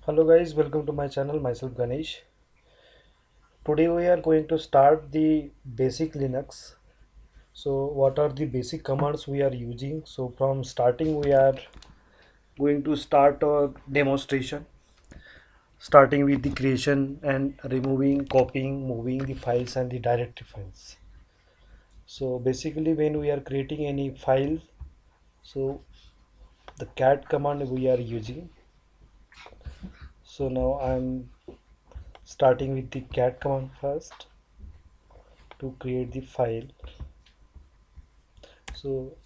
Hello guys, welcome to my channel. Myself Ganesh. Today we are going to start the basic Linux. So what are the basic commands we are using? So from starting we are going to start a demonstration, starting with the creation and removing, copying, moving the files and the directory files. So basically when we are creating any file, so the cat command we are using. So now I'm starting with the cat command first to create the file. So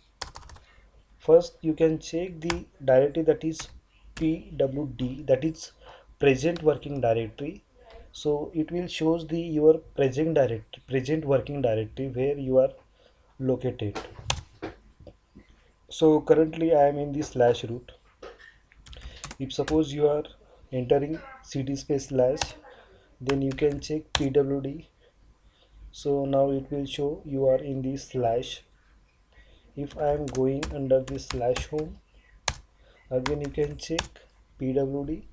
first you can check the directory, that is pwd, that is present working directory. So it will shows the your present working directory where you are located. So currently I am in the slash root. If suppose you are entering cd space slash, then you can check pwd. So now it will show you are in the slash. If I am going under the slash home, again you can check pwd.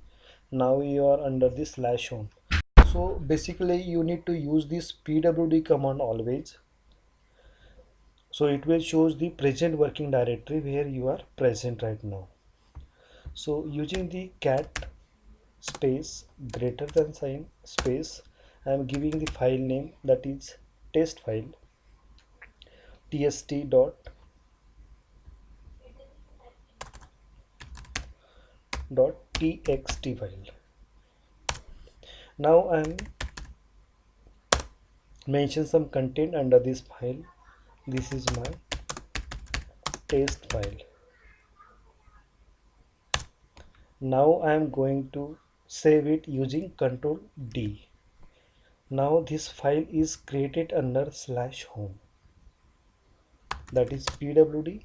Now you are under the slash home. So basically you need to use this pwd command always. So it will shows the present working directory where you are present right now. So using the cat space greater than sign space, I am giving the file name, that is test file tst.txt file. Now I am mention some content under this file. This is my test file. Now I am going to save it using Ctrl D. Now this file is created under slash home, that is pwd,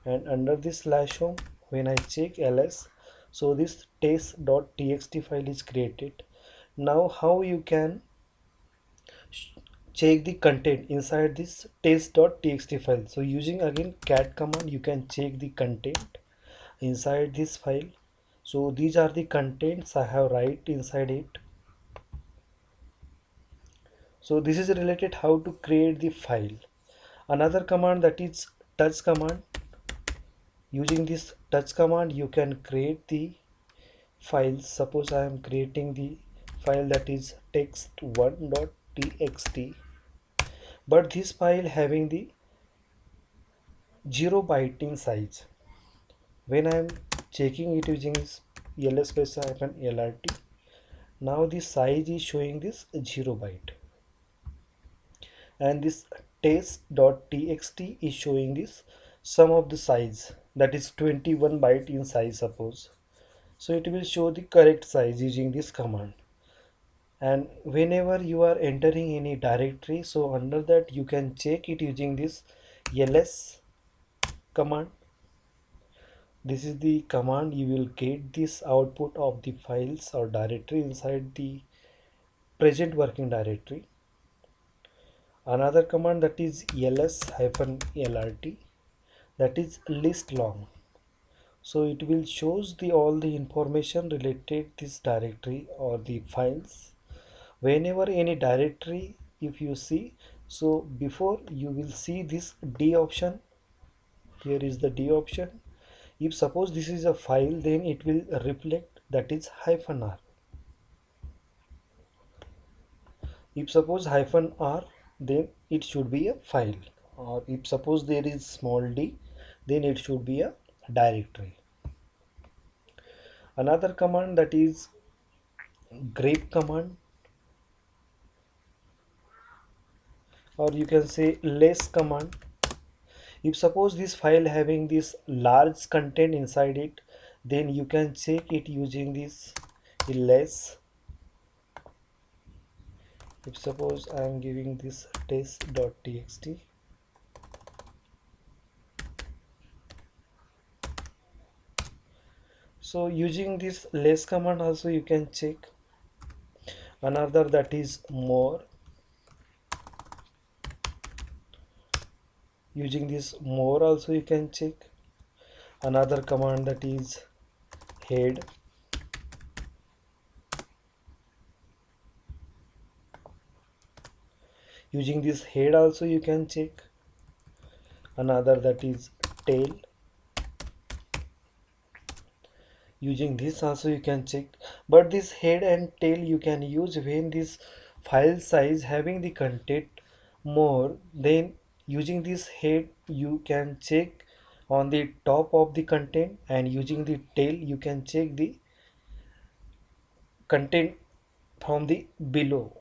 and under this slash home when I check ls, so this test.txt file is created. Now how you can check the content inside this test.txt file? So using again cat command you can check the content inside this file. So these are the contents I have write inside it. So this is related how to create the file. Another command, that is touch command. Using this touch command you can create the files. Suppose I am creating the file that is text1.txt, but this file having the 0 byte in size. When I am checking it using this ls space hyphen lrt, now the size is showing this 0 byte, and this test.txt is showing this sum of the size, that is 21 byte in size suppose. So it will show the correct size using this command. And whenever you are entering any directory, so under that you can check it using this ls command. This is the command you will get this output of the files or directory inside the present working directory. Another command, that is ls-lrt, that is list long. So it will shows the all the information related this directory or the files. Whenever any directory if you see, so before you will see this d option. Here is the d option. If suppose this is a file, then it will reflect, that is hyphen r. If suppose hyphen r, then it should be a file, or if suppose there is small d, then it should be a directory. Another command, that is grep command, or you can say less command. If suppose this file having this large content inside it, then you can check it using this less. If suppose I am giving this test.txt, so using this less command also you can check. Another, that is more. Using this more also you can check. Another command, that is head. Using this head also you can check. Another that is tail. Using this also you can check. But this head and tail you can use when this file size having the content more. Then using this head you can check on the top of the content, and using the tail you can check the content from the below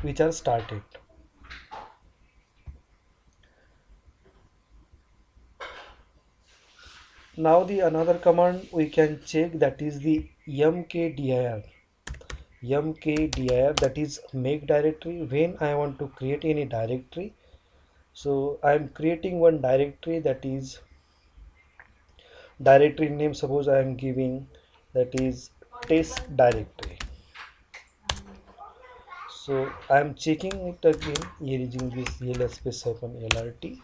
which are started. Now the another command we can check, that is the mkdir. Mkdir, that is make directory. When I want to create any directory, so I am creating one directory, that is directory name, suppose I am giving that is test directory. So I am checking it again using this ls space hyphen lrt.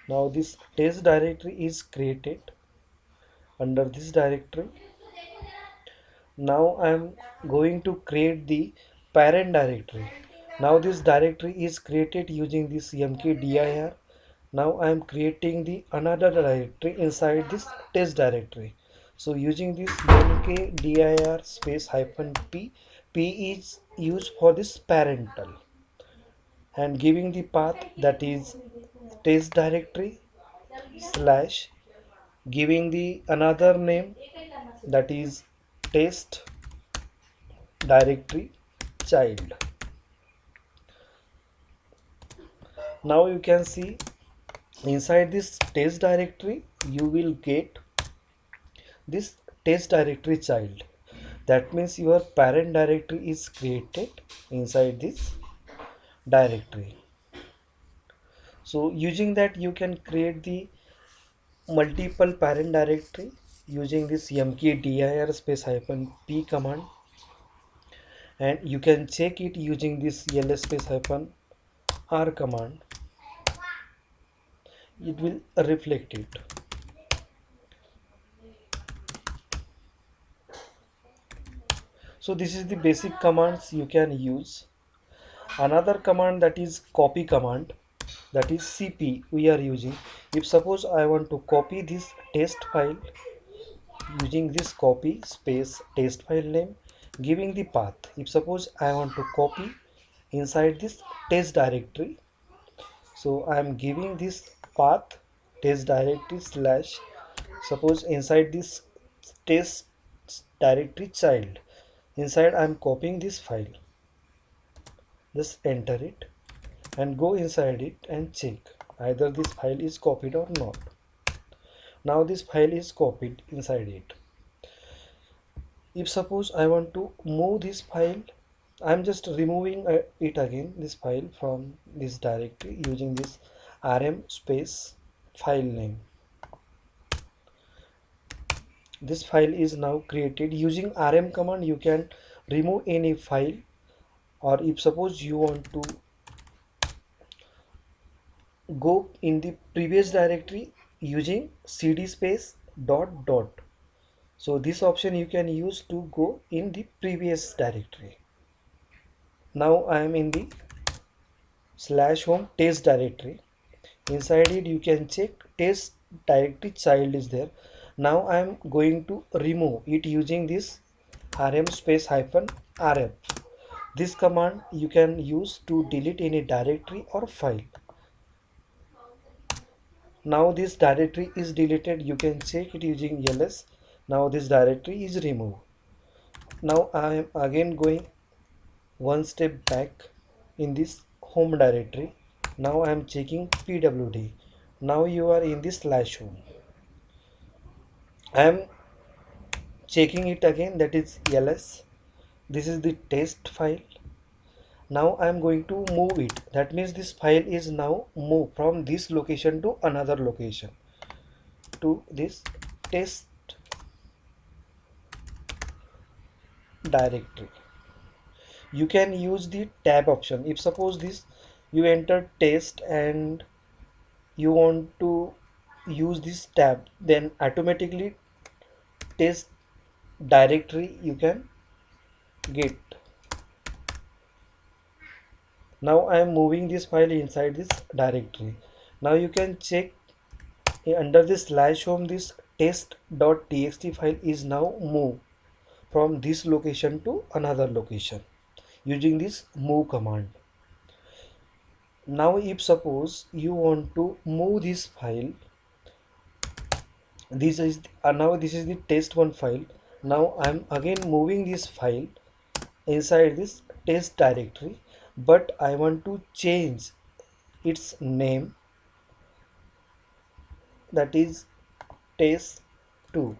Now this test directory is created. Under this directory, now I am going to create the parent directory. Now this directory is created using this mkdir. Now I am creating the another directory inside this test directory. So using this mkdir space hyphen p is used for this parental, and giving the path, that is test directory slash, giving the another name, that is test directory child. Now you can see inside this test directory you will get this test directory child. That means your parent directory is created inside this directory. So using that you can create the multiple parent directory using this mkdir space hyphen p command, and you can check it using this ls space hyphen r command. It will reflect it. So this is the basic commands you can use. Another command, that is copy command, that is cp we are using. If suppose I want to copy this test file, using this copy space test file name, giving the path. If suppose I want to copy inside this test directory, so I am giving this path test directory slash, suppose inside this test directory child, inside I am copying this file. Just enter it and go inside it and check either this file is copied or not. Now this file is copied inside it. If suppose I want to move this file, I'm just removing it again, this file from this directory, using this rm space file name. This file is now created. Using rm command you can remove any file, or if suppose you want to go in the previous directory using cd space dot dot. So this option you can use to go in the previous directory. Now I am in the slash home test directory. Inside it you can check test directory child is there. Now I am going to remove it using this rm space hyphen rf. This command you can use to delete any directory or file. Now this directory is deleted, you can check it using ls. Now this directory is removed. Now I am again going one step back in this home directory. Now I am checking pwd. Now you are in this slash home. I am checking it again, that is ls. This is the test file. Now I am going to move it. That means this file is now moved from this location to another location, to this test directory. You can use the tab option. If suppose this you enter test and you want to use this tab, then automatically test directory you can get. Now I am moving this file inside this directory. Now you can check under this slash home, this test.txt file is now moved from this location to another location using this move command. Now if suppose you want to move this file, this is now this is the test1 file. Now I'm again moving this file inside this test directory, but I want to change its name, that is test2.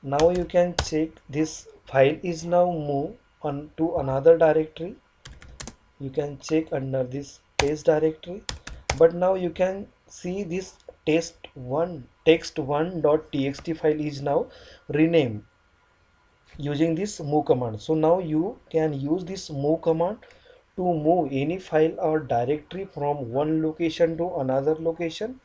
Now you can check this file is now moved on to another directory. You can check under this test directory, but now you can see this test1 text1.txt file is now renamed using this move command. So now you can use this move command to move any file or directory from one location to another location.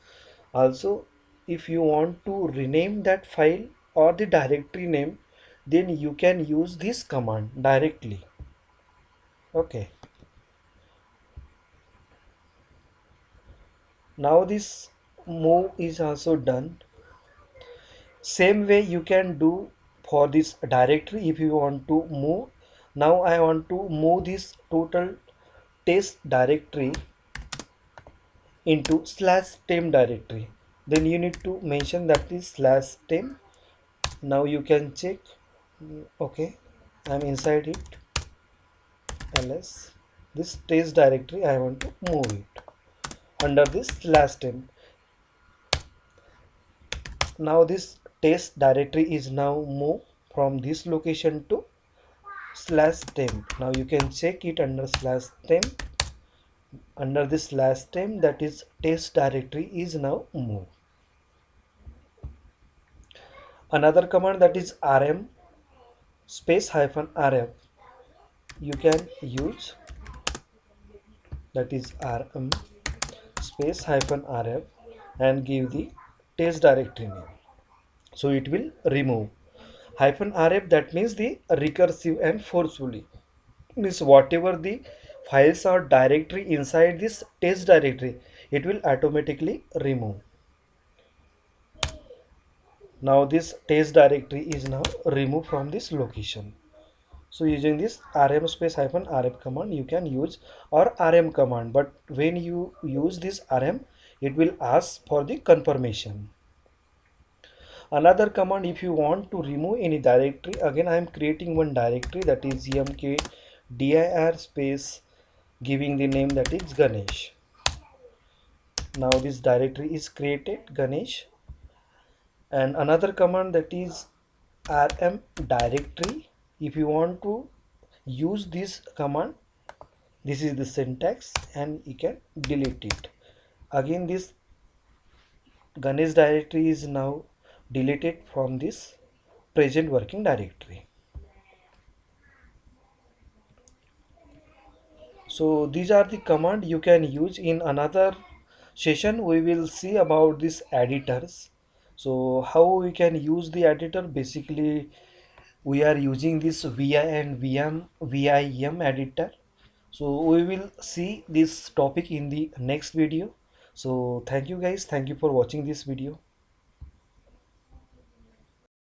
Also, if you want to rename that file or the directory name, then you can use this command directly. Okay, now this move is also done. Same way you can do for this directory if you want to move. Now I want to move this total test directory into slash temp directory. Then you need to mention that is slash temp. Now you can check. Okay, I'm inside it. ls this test directory I want to move it under this slash temp. Now this test directory is now moved from this location to slash temp. Now you can check it under slash temp. Under this slash temp, that is test directory is now moved. Another command, that is rm space hyphen rf, you can use, that is rm space hyphen rf, and give the test directory name. So it will remove hyphen rf, that means the recursive and forcefully, means whatever the files or directory inside this test directory, it will automatically remove. Now this test directory is now removed from this location. So using this rm space hyphen rf command you can use, or rm command, but when you use this rm, it will ask for the confirmation. Another command, if you want to remove any directory, again I am creating one directory, that is mkdir space giving the name, that is Ganesh. Now this directory is created, Ganesh. And another command, that is rm directory. If you want to use this command, this is the syntax, and you can delete it. Again this Ganesh directory is now deleted from this present working directory. So these are the command you can use. In another session we will see about these editors. So how we can use the editor, basically we are using this vi and vim editor. So we will see this topic in the next video. So thank you guys, thank you for watching this video.